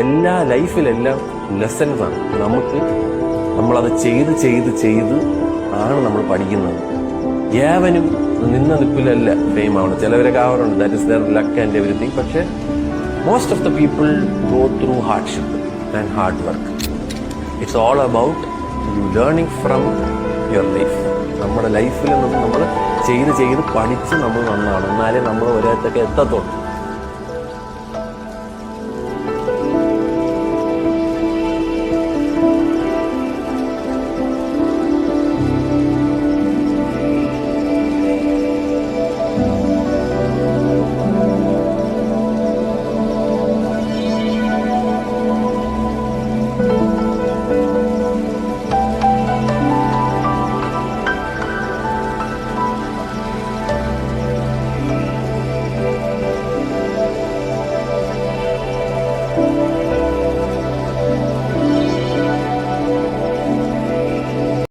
എല്ലാ ലൈഫിലെല്ലാം ലെസൺസ് ആണ്. നമ്മളത് ചെയ്ത് ആണ് നമ്മൾ പഠിക്കുന്നത്. ഏവനും നിന്ന നിപ്പിലല്ല ഫെയിം ആവണം. ചിലവരൊക്കെ ആവാറുണ്ട്, that is their luck and everything. പക്ഷെ most of the people go through hardship and hard work. It's all about you learning from your life. നമ്മുടെ ലൈഫിൽ നിന്ന് നമ്മൾ ചെയ്ത് പഠിച്ച് നമ്മൾ നന്നാണ്, എന്നാലേ നമ്മൾ ഒരിടത്തൊക്കെ എത്തത്തുള്ളൂ.